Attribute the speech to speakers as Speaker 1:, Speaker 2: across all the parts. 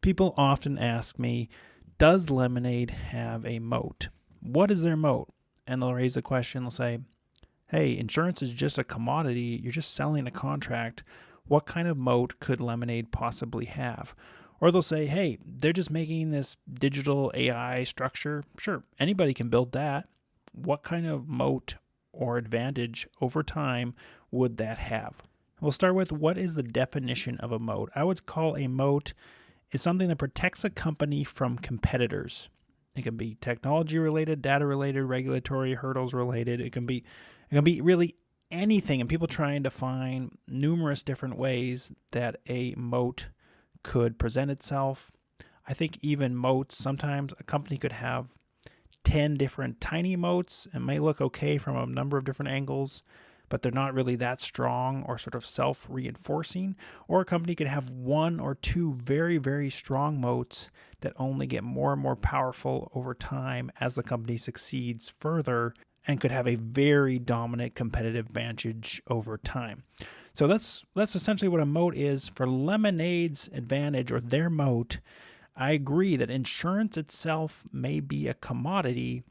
Speaker 1: People often ask me, does Lemonade have a moat? What is their moat? And they'll raise the question, they'll say, hey, insurance is just a commodity. You're just selling a contract. What kind of moat could Lemonade possibly have? Or they'll say, hey, they're just making this digital AI structure. Sure, anybody can build that. What kind of moat or advantage over time would that have? We'll start with, what is the definition of a moat? I would call a moat is something that protects a company from competitors. It can be technology related, data related, regulatory hurdles related. It can be really anything, and people trying to find numerous different ways that a moat could present itself. I think even moats, sometimes a company could have 10 different tiny moats and may look okay from a number of different angles, but they're not really that strong or sort of self-reinforcing. Or a company could have one or two very, very strong moats that only get more and more powerful over time as the company succeeds further, and could have a very dominant competitive advantage over time. So that's essentially what a moat is. For Lemonade's advantage, or their moat, I agree that insurance itself may be a commodity,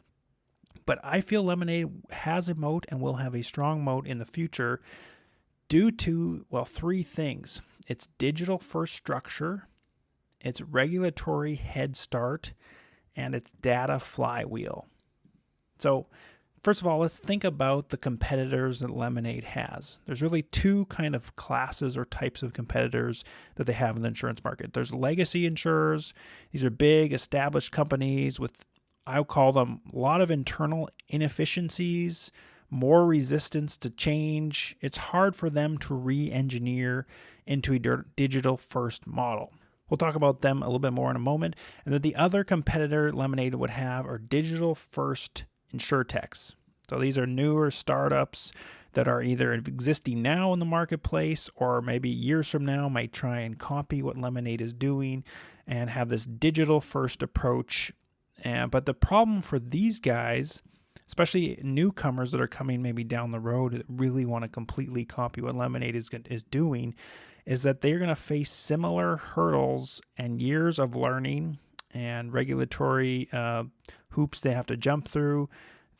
Speaker 1: but I feel Lemonade has a moat and will have a strong moat in the future due to, well, three things. Its digital first structure, its regulatory head start, and its data flywheel. So first of all, let's think about the competitors that Lemonade has. There's really two kind of classes or types of competitors that they have in the insurance market. There's legacy insurers. These are big established companies with, I would call them, a lot of internal inefficiencies, more resistance to change. It's hard for them to re-engineer into a digital first model. We'll talk about them a little bit more in a moment. And then the other competitor Lemonade would have are digital first insurtechs. So these are newer startups that are either existing now in the marketplace, or maybe years from now might try and copy what Lemonade is doing and have this digital first approach. But the problem for these guys, especially newcomers that are coming maybe down the road that really want to completely copy what Lemonade is doing, is that they're going to face similar hurdles and years of learning and regulatory hoops they have to jump through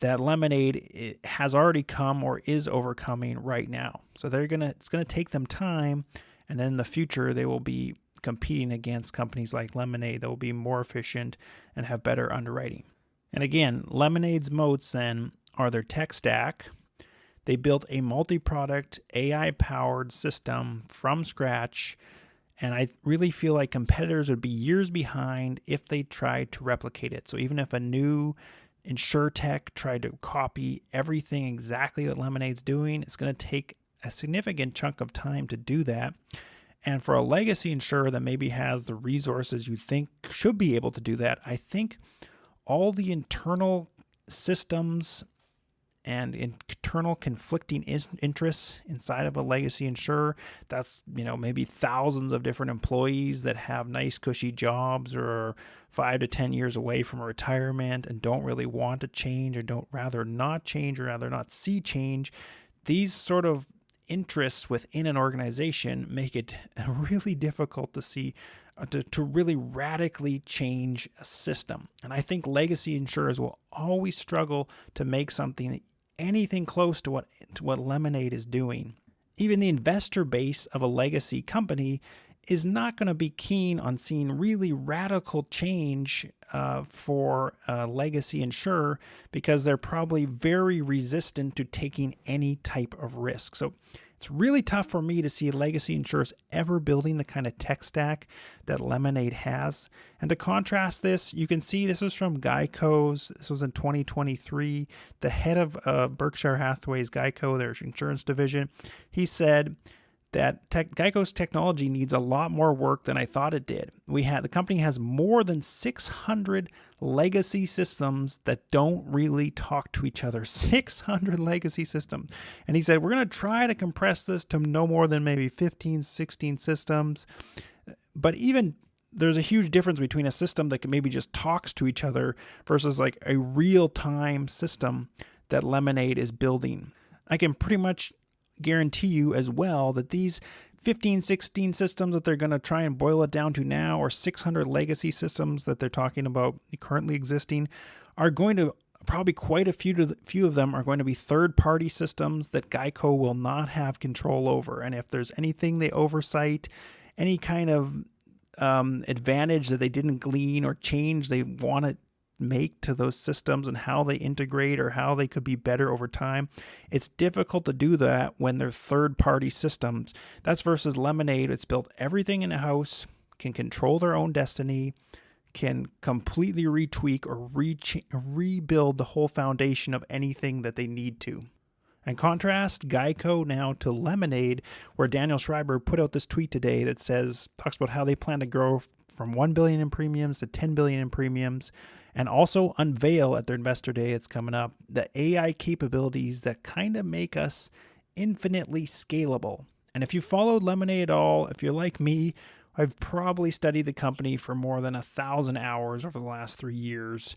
Speaker 1: that Lemonade has already come or is overcoming right now. So it's going to take them time, and then in the future they will be competing against companies like Lemonade that will be more efficient and have better underwriting. And again, Lemonade's moats then are their tech stack. They built a multi-product AI-powered system from scratch, and I really feel like competitors would be years behind if they tried to replicate it. So even if a new insurtech tried to copy everything exactly what Lemonade's doing, it's going to take a significant chunk of time to do that. And for a legacy insurer that maybe has the resources you think should be able to do that, I think all the internal systems and internal conflicting interests inside of a legacy insurer, that's, maybe thousands of different employees that have nice cushy jobs or are 5 to 10 years away from retirement and don't really want to change, or don't rather not change, or rather not see change. These sort of interests within an organization make it really difficult to see to really radically change a system. And I think legacy insurers will always struggle to make something anything close to what Lemonade is doing. Even the investor base of a legacy company is not going to be keen on seeing really radical change for a legacy insurer, because they're probably very resistant to taking any type of risk. So it's really tough for me to see legacy insurers ever building the kind of tech stack that Lemonade has. And to contrast this, you can see this is from Geico's. This was in 2023. The head of Berkshire Hathaway's Geico, their insurance division, he said that Geico's technology needs a lot more work than I thought it did. The company has more than 600 legacy systems that don't really talk to each other. 600 legacy systems. And he said, we're going to try to compress this to no more than maybe 15, 16 systems. But even there's a huge difference between a system that maybe just talks to each other versus like a real-time system that Lemonade is building. I can pretty much guarantee you as well that these 15, 16 systems that they're going to try and boil it down to now, or 600 legacy systems that they're talking about currently existing, are going to probably quite a few of them are going to be third-party systems that Geico will not have control over. And if there's anything they oversight, any kind of advantage that they didn't glean or change they want to make to those systems and how they integrate or how they could be better over time, it's difficult to do that when they're third-party systems. That's versus Lemonade. It's built everything in-house, can control their own destiny, can completely retweak or rebuild the whole foundation of anything that they need to. And contrast Geico now to Lemonade, where Daniel Schreiber put out this tweet today that talks about how they plan to grow from $1 billion in premiums to $10 billion in premiums, and also unveil at their investor day it's coming up the AI capabilities that kind of make us infinitely scalable. And if you followed Lemonade at all, if you're like me, I've probably studied the company for more than 1,000 hours over the last 3 years.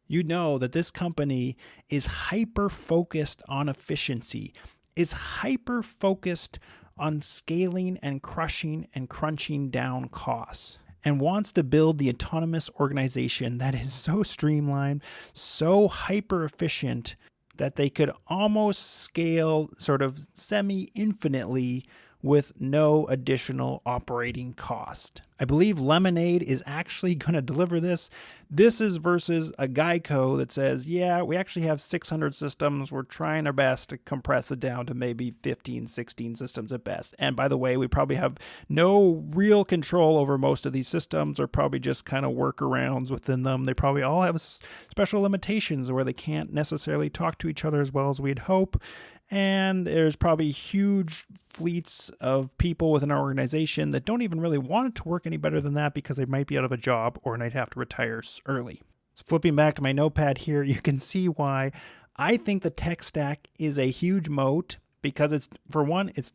Speaker 1: You know that this company is hyper-focused on efficiency, is hyper-focused on scaling and crushing and crunching down costs, and wants to build the autonomous organization that is so streamlined, so hyper-efficient, that they could almost scale sort of semi-infinitely with no additional operating cost. I believe Lemonade is actually going to deliver this. This is versus a Geico that says, yeah, we actually have 600 systems. We're trying our best to compress it down to maybe 15, 16 systems at best. And by the way, we probably have no real control over most of these systems, or probably just kind of workarounds within them. They probably all have special limitations where they can't necessarily talk to each other as well as we'd hope. And there's probably huge fleets of people within our organization that don't even really want it to work any better than that because they might be out of a job or might have to retire early. So flipping back to my notepad here, you can see why I think the tech stack is a huge moat, because it's, for one, it's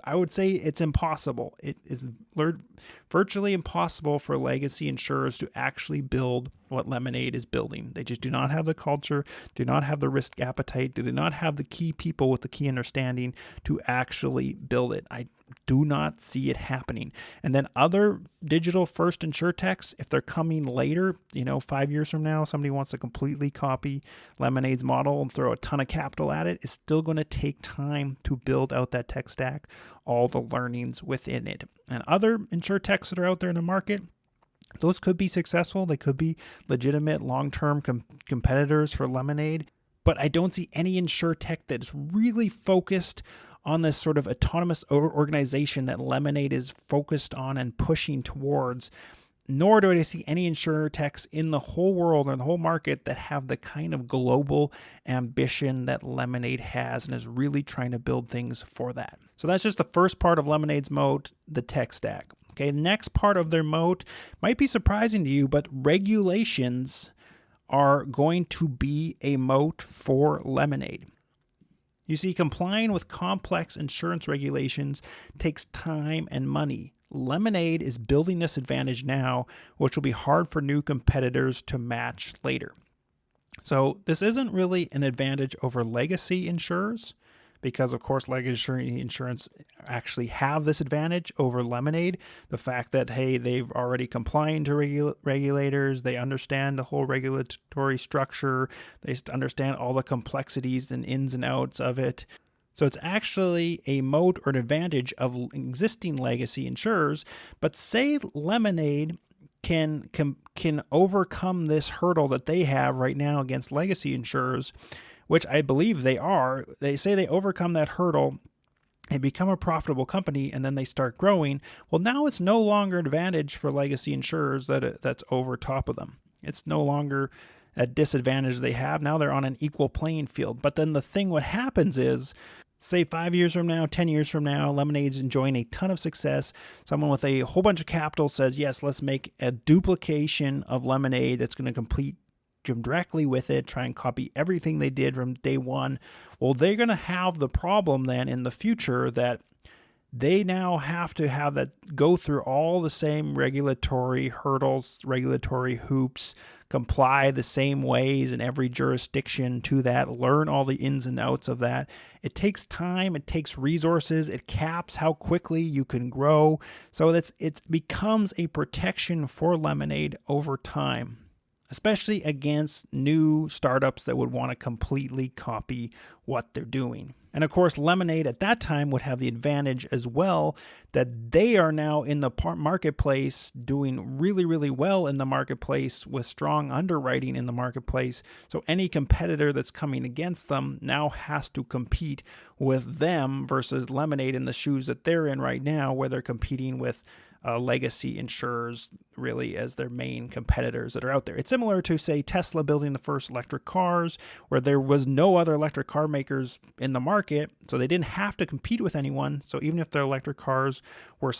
Speaker 1: I would say it's impossible. It is virtually impossible for legacy insurers to actually build what Lemonade is building. They just do not have the culture, do not have the risk appetite, do not have the key people with the key understanding to actually build it. I do not see it happening. And then other digital first insurtechs, if they're coming later, 5 years from now, somebody wants to completely copy Lemonade's model and throw a ton of capital at it, it's still going to take time to build out that tech stack, all the learnings within it. And other insurtechs that are out there in the market, those could be successful. They could be legitimate long-term competitors for Lemonade. But I don't see any insurtech that's really focused on this sort of autonomous organization that Lemonade is focused on and pushing towards. Nor do I see any insurtechs in the whole world or the whole market that have the kind of global ambition that Lemonade has and is really trying to build things for that. So that's just the first part of Lemonade's moat, the tech stack. Okay, the next part of their moat might be surprising to you, but regulations are going to be a moat for Lemonade. You see, complying with complex insurance regulations takes time and money. Lemonade is building this advantage now, which will be hard for new competitors to match later. So this isn't really an advantage over legacy insurers, because of course legacy insurance actually have this advantage over Lemonade. The fact that, hey, they've already complying to regulators, they understand the whole regulatory structure, they understand all the complexities and ins and outs of it. So it's actually a moat or an advantage of existing legacy insurers. But say Lemonade can overcome this hurdle that they have right now against legacy insurers, which I believe they are. They say they overcome that hurdle, they become a profitable company, and then they start growing. Well, now it's no longer an advantage for legacy insurers that's over top of them. It's no longer a disadvantage they have. Now they're on an equal playing field. But then the thing what happens is, say 5 years from now, 10 years from now, Lemonade's enjoying a ton of success. Someone with a whole bunch of capital says, yes, let's make a duplication of Lemonade that's going to compete directly with it, try and copy everything they did from day one. Well, they're going to have the problem then in the future that they now have to have that go through all the same regulatory hurdles, regulatory hoops, comply the same ways in every jurisdiction to that, learn all the ins and outs of that. It takes time, it takes resources, it caps how quickly you can grow. So it becomes a protection for Lemonade over time, especially against new startups that would want to completely copy what they're doing. And of course, Lemonade at that time would have the advantage as well that they are now in the marketplace doing really, really well in the marketplace with strong underwriting in the marketplace. So any competitor that's coming against them now has to compete with them versus Lemonade in the shoes that they're in right now, where they're competing with legacy insurers really as their main competitors that are out there. It's similar to, say, Tesla building the first electric cars, where there was no other electric car makers in the market, so they didn't have to compete with anyone. So even if their electric cars were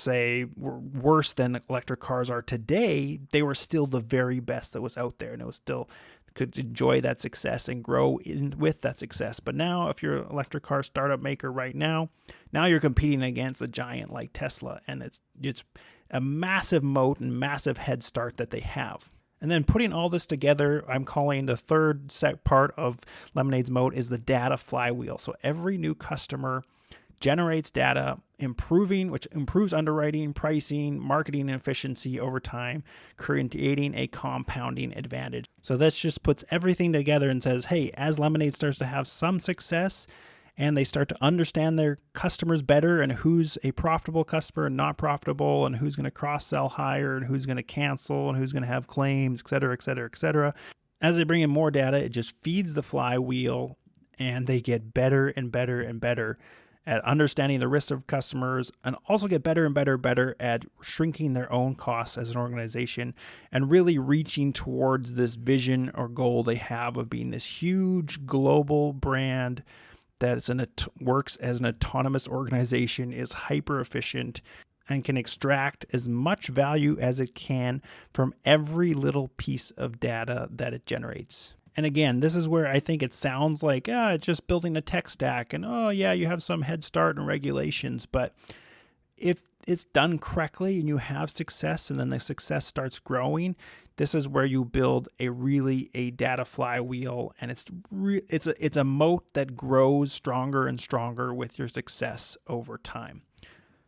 Speaker 1: worse than electric cars are today, they were still the very best that was out there, and it was still could enjoy that success and grow with that success. But now, if you're an electric car startup maker right now you're competing against a giant like Tesla, and it's a massive moat and massive head start that they have. And then putting all this together, I'm calling the third set part of Lemonade's moat is the data flywheel. So every new customer generates data, which improves underwriting, pricing, marketing efficiency over time, creating a compounding advantage. So this just puts everything together and says, hey, as Lemonade starts to have some success and they start to understand their customers better and who's a profitable customer and not profitable, and who's going to cross-sell higher and who's going to cancel and who's going to have claims, et cetera, et cetera, et cetera. As they bring in more data, it just feeds the flywheel, and they get better and better and better at understanding the risks of customers, and also get better and better at shrinking their own costs as an organization and really reaching towards this vision or goal they have of being this huge global brand that works as an autonomous organization, is hyper efficient, and can extract as much value as it can from every little piece of data that it generates. And again, this is where I think it sounds like, it's just building a tech stack, and you have some head start in regulations. But if it's done correctly and you have success, and then the success starts growing, this is where you build a data flywheel, and it's a moat that grows stronger and stronger with your success over time.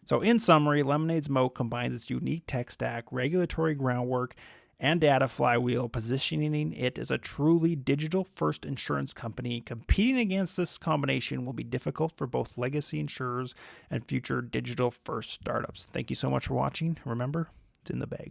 Speaker 1: So in summary, Lemonade's moat combines its unique tech stack, regulatory groundwork, and data flywheel, positioning it as a truly digital-first insurance company. Competing against this combination will be difficult for both legacy insurers and future digital-first startups. Thank you so much for watching. Remember, it's in the bag.